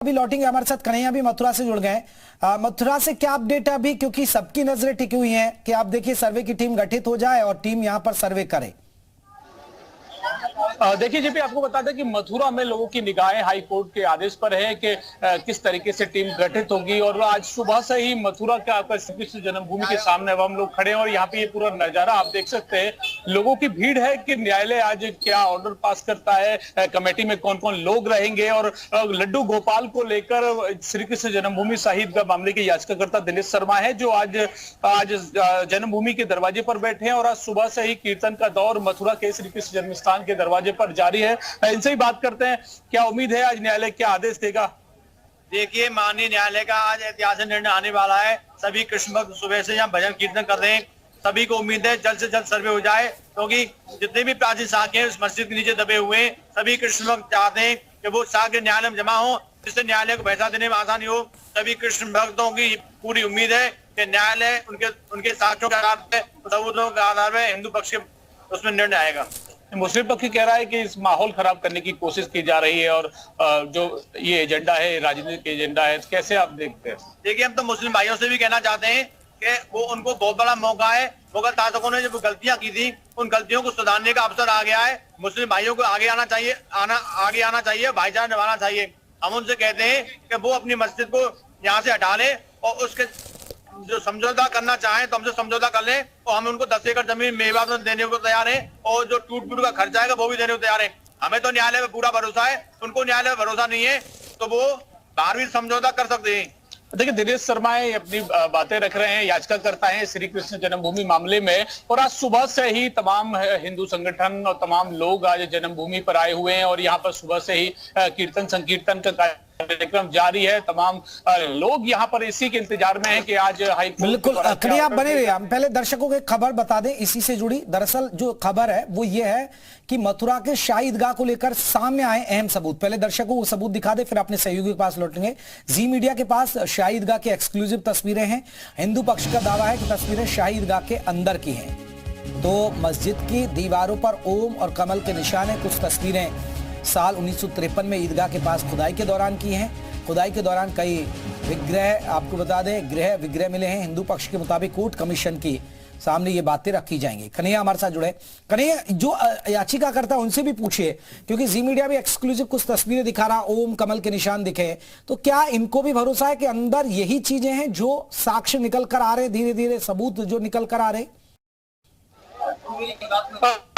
अभी लौटेंगे, हमारे साथ कन्हैया भी मथुरा से जुड़ गए। मथुरा से क्या अपडेट है अभी, क्योंकि सबकी नजरें टिकी हुई हैं कि आप देखिए सर्वे की टीम गठित हो जाए और टीम यहां पर सर्वे करे। देखिए जी, आपको बता दें कि मथुरा में लोगों की निगाहें हाई कोर्ट के आदेश पर है कि किस तरीके से टीम गठित होगी। और आज सुबह से ही मथुरा के आपका श्री कृष्ण जन्मभूमि के सामने अब हम लोग खड़े हैं और यहाँ पे ये पूरा नजारा आप देख सकते हैं। लोगों की भीड़ है कि न्यायालय आज क्या ऑर्डर पास करता है, कमेटी में कौन कौन लोग रहेंगे। और लड्डू गोपाल को लेकर श्री कृष्ण जन्मभूमि साहिब मामले के याचिकाकर्ता दिनेश शर्मा है, जो आज जन्मभूमि के दरवाजे पर बैठे हैं। और आज सुबह से ही कीर्तन का दौर मथुरा के श्री कृष्ण जन्मस्थान के दरवाजे पर जारी है। इनसे ही बात करते हैं, क्या उम्मीद है आज न्यायालय क्या आदेश देगा। देखिए, माननीय न्यायालय का आज ऐतिहासिक निर्णय आने वाला है। सभी कृष्ण भक्त सुबह से यहाँ भजन कीर्तन कर रहे हैं। सभी को उम्मीद है जल्द से जल्द सर्वे हो जाए, क्योंकि जितने भी प्राचीन साक्ष्य हैं उस मस्जिद के नीचे दबे हुए हैं। सभी कृष्ण भक्त चाहते हैं कि वो साक्ष्य न्यायालय में जमा हो, जिससे न्यायालय को फैसला देने में आसानी हो। सभी कृष्ण भक्तों की पूरी उम्मीद है कि न्यायालय उनके साक्ष्यों के आधार पर, सबूतों के आधार पर हिंदू पक्ष के उसमें निर्णय आएगा। मुस्लिम पक्ष कह रहा है कि इस माहौल खराब करने की कोशिश की जा रही है और जो ये एजेंडा है राजनीतिक एजेंडा है, कैसे आप देखते हैं। देखिए, हम तो मुस्लिम भाइयों से भी कहना चाहते हैं कि वो उनको बहुत बड़ा मौका है। मुगल शासकों ने जो गलतियां की थी, उन गलतियों को सुधारने का अवसर आ गया है। मुस्लिम भाइयों को आगे आना चाहिए, भाईचारा निभाना चाहिए। हम उनसे कहते हैं कि वो अपनी मस्जिद को यहाँ से हटा लें और उसके जो समझौता करना चाहें तो हमसे समझौता कर लें, और हम उनको 10 एकड़ जमीन मेवात में देने को तैयार हैं, और जो टूट फूट का खर्चा आएगा वो भी देने को तैयार है। हमें तो न्यायालय पे पूरा भरोसा है, उनको न्यायालय पे भरोसा नहीं है, तो वो बाहर भी समझौता कर सकते हैं। देखिए, दिनेश शर्मा अपनी बातें रख रहे हैं, याचिकाकर्ता हैं श्री कृष्ण जन्मभूमि मामले में। और आज सुबह से ही तमाम हिंदू संगठन और तमाम लोग आज जन्मभूमि पर आए हुए हैं और यहाँ पर सुबह से ही कीर्तन संकीर्तन का कार्यक्रम जारी है। तमाम लोग यहाँ पर इसी के इंतजार में हैं कि आज हाई कोर्ट। बिल्कुल, कन्हैया आप बने रहिए। हम पहले दर्शकों को एक खबर बता दें इसी से जुड़ी। दरअसल जो खबर है वो ये है कि मथुरा के शाही ईदगाह को लेकर सामने आए अहम सबूत। पहले दर्शकों को सबूत दिखा दे, फिर अपने सहयोगी के पास लौटेंगे। जी मीडिया के पास शाही ईदगाह की एक्सक्लूसिव तस्वीरें हैं। हिंदू पक्ष का दावा है कि तस्वीरें शाही ईदगाह के अंदर की हैं। तो मस्जिद की दीवारों पर ओम और कमल के निशान है। कुछ तस्वीरें साल 1953 में ईदगाह के पास खुदाई के दौरान की हैं। खुदाई के दौरान कई विग्रह, आपको बता दें गृह विग्रह मिले हैं। हिंदू पक्ष के मुताबिक कोर्ट कमीशन की सामने ये बातें रखी जाएंगी। कन्हैया हमारे साथ जुड़े। कन्हैया, जो याचिकाकर्ता उनसे भी पूछिए, क्योंकि जी मीडिया भी एक्सक्लूसिव कुछ तस्वीरें दिखा रहा, ओम कमल के निशान दिखे, तो क्या इनको भी भरोसा है कि अंदर यही चीजें हैं जो साक्ष्य निकल कर आ रहे, धीरे धीरे सबूत जो निकल कर आ रहे।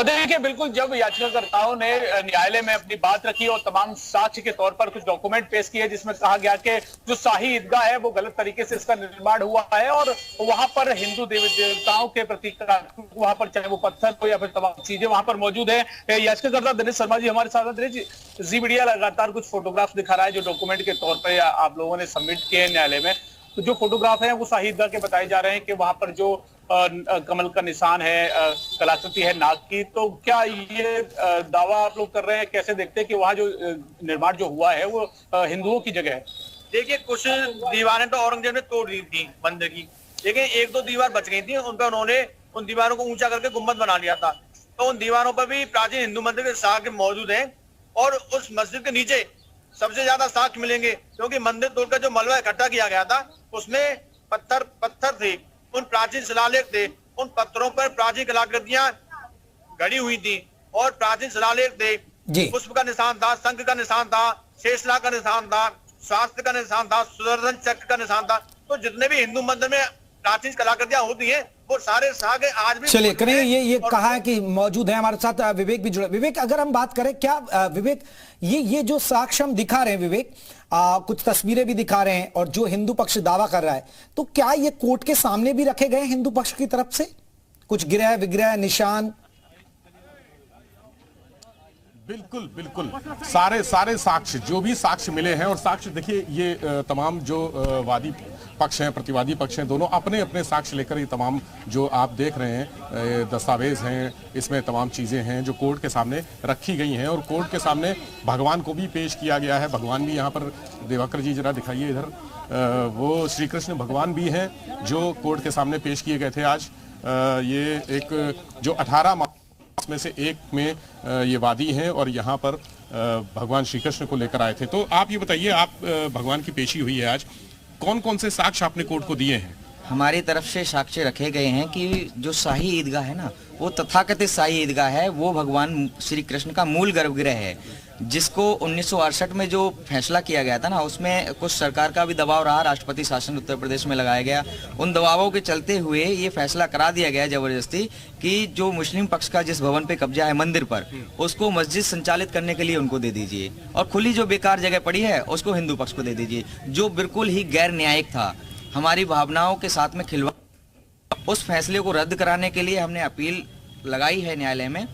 देखिए, बिल्कुल, जब याचिकाकर्ताओं ने न्यायालय में अपनी बात रखी और तमाम साक्ष्य के तौर पर कुछ डॉक्यूमेंट पेश किए, जिसमें कहा गया कि जो शाही ईदगाह है वो गलत तरीके से इसका निर्माण हुआ है और वहां पर हिंदू देवी देवताओं के प्रतीक वहां पर, चाहे वो पत्थर हो या फिर तमाम चीजें वहां पर मौजूद है। याचिकाकर्ता दिनेश शर्मा जी हमारे साथ। दिनेश जी, मीडिया लगातार कुछ फोटोग्राफ दिखा रहा है जो डॉक्यूमेंट के तौर पर आप लोगों ने सबमिट किए हैं न्यायालय में। तो जो फोटोग्राफ है वो शाही ईदगाह के बताए जा रहे हैं कि वहां पर जो कमल का निशान है, कलाकृति है नाग की। तो क्या ये दावा आप लोग कर रहे हैं, कैसे देखते हैं कि वहाँ जो निर्माण जो हुआ है वो हिंदुओं की जगह है। देखिए, कुछ दीवारें तो औरंगजेब ने तोड़ दी थी मंदिर की, लेकिन एक दो दीवार बच गई थी। उन पर उन्होंने उन दीवारों को ऊंचा करके गुम्बद बना लिया था। तो उन दीवारों पर भी प्राचीन हिंदू मंदिर के साक्ष्य मौजूद है। और उस मस्जिद के नीचे सबसे ज्यादा साक्ष्य मिलेंगे, क्योंकि मंदिर तोड़कर जो मलबा इकट्ठा किया गया था उसमें पत्थर थे, उन प्राचीन शिलालेख थे। उन पत्थरों पर प्राचीन कलाकृतियां गढ़ी हुई थी और प्राचीन शिलालेख थे। पुष्प का निशान था, शंख का निशान था, शेषनाग का निशान था, स्वास्थ्य का निशान था, सुदर्शन चक्र का निशान था। तो जितने भी हिंदू मंदिर में प्राचीन कलाकृतियां होती हैं वो सारे सागे आज भी। चलिए कन्हैया, ये कहा है कि मौजूद है। हमारे साथ विवेक भी जुड़े। विवेक, अगर हम बात करें, क्या विवेक ये जो साक्ष्य हम दिखा रहे हैं, विवेक कुछ तस्वीरें भी दिखा रहे हैं और जो हिंदू पक्ष दावा कर रहा है, तो क्या ये कोर्ट के सामने भी रखे गए हिंदू पक्ष की तरफ से कुछ गृह विग्रह निशान। बिल्कुल बिल्कुल, सारे साक्ष्य जो भी साक्ष्य मिले हैं। और साक्ष्य देखिए, ये तमाम जो वादी पक्ष हैं, प्रतिवादी पक्ष हैं, दोनों अपने अपने साक्ष्य लेकर ये तमाम जो आप देख रहे हैं दस्तावेज हैं, इसमें तमाम चीज़ें हैं जो कोर्ट के सामने रखी गई हैं। और कोर्ट के सामने भगवान को भी पेश किया गया है। भगवान भी यहाँ पर, दिवाकर जी जरा दिखाइए इधर, वो श्री कृष्ण भगवान भी हैं जो कोर्ट के सामने पेश किए गए थे आज। ये एक जो 18 में से एक में ये वादी हैं और यहाँ पर भगवान श्री कृष्ण को लेकर आए थे। तो आप ये बताइए, आप भगवान की पेशी हुई है आज, कौन कौन से साक्ष्य आपने कोर्ट को दिए हैं? हमारी तरफ से साक्ष्य रखे गए हैं कि जो शाही ईदगाह है ना, वो तथाकथित शाही ईदगाह है, वो भगवान श्री कृष्ण का मूल गर्भगृह है, जिसको 1968 में जो फैसला किया गया था ना, उसमें कुछ सरकार का भी दबाव रहा, राष्ट्रपति शासन उत्तर प्रदेश में लगाया गया। उन दबावों के चलते हुए ये फैसला करा दिया गया जबरदस्ती कि जो मुस्लिम पक्ष का जिस भवन पे कब्जा है मंदिर पर, उसको मस्जिद संचालित करने के लिए उनको दे दीजिए, और खुली जो बेकार जगह पड़ी है उसको हिंदू पक्ष को दे दीजिए, जो बिल्कुल ही गैर न्यायिक था, हमारी भावनाओं के साथ में खिलवाड़। उस फैसले को रद्द कराने के लिए हमने अपील लगाई है न्यायालय में।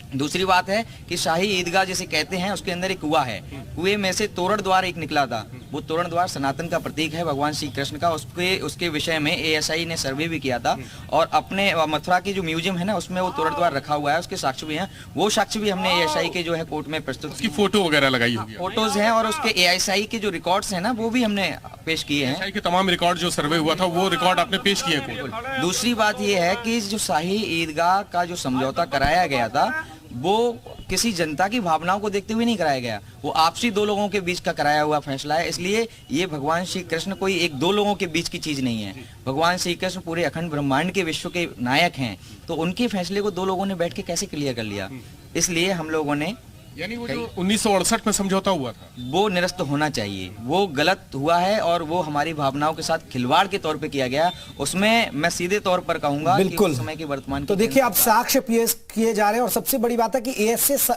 दूसरी बात है कि शाही ईदगाह जिसे कहते हैं, उसके अंदर एक कुआं है, कुएं में से तोरण द्वार एक निकला था। वो तोरण द्वार सनातन का प्रतीक है, भगवान श्री कृष्ण का। उसके विषय में एएसआई ने सर्वे भी किया था, और अपने मथुरा की जो म्यूजियम है ना, उसमें वो तोरण द्वार रखा हुआ है, उसके साक्ष्य भी हैं। वो साक्ष्य भी हमने एएसआई के जो है कोर्ट में प्रस्तुत, उसकी फोटो वगैरह लगाई होगी, फोटोज हैं, और उसके एएसआई के जो रिकॉर्ड्स हैं ना, वो भी हमने पेश किए हैं। एएसआई के तमाम रिकॉर्ड जो सर्वे हुआ था, वो रिकॉर्ड आपने पेश किए कोर्ट। दूसरी बात ये है कि जो शाही ईदगाह का जो समझौता कराया गया था, वो किसी जनता की भावनाओं को देखते हुए नहीं कराया गया, वो आपसी दो लोगों के बीच का कराया हुआ फैसला है। इसलिए ये भगवान श्री कृष्ण कोई एक दो लोगों के बीच की चीज नहीं है। भगवान श्री कृष्ण पूरे अखंड ब्रह्मांड के विश्व के नायक हैं, तो उनके फैसले को दो लोगों ने बैठ के कैसे क्लियर कर लिया? इसलिए हम लोगों ने, यानी वो जो 1968 में समझौता हुआ था, वो निरस्त होना चाहिए, वो गलत हुआ है, और वो हमारी भावनाओं के साथ खिलवाड़ के तौर पे किया गया। उसमें मैं सीधे तौर पर कहूंगा बिल्कुल कि समय के वर्तमान तो देखिए अब साक्ष्य पेश किए जा रहे हैं, और सबसे बड़ी बात है कि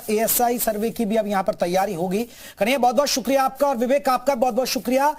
एएसआई सर्वे की भी अब यहां पर तैयारी होगी। कन्हैया, बहुत बहुत शुक्रिया आपका, और विवेक आपका बहुत बहुत शुक्रिया।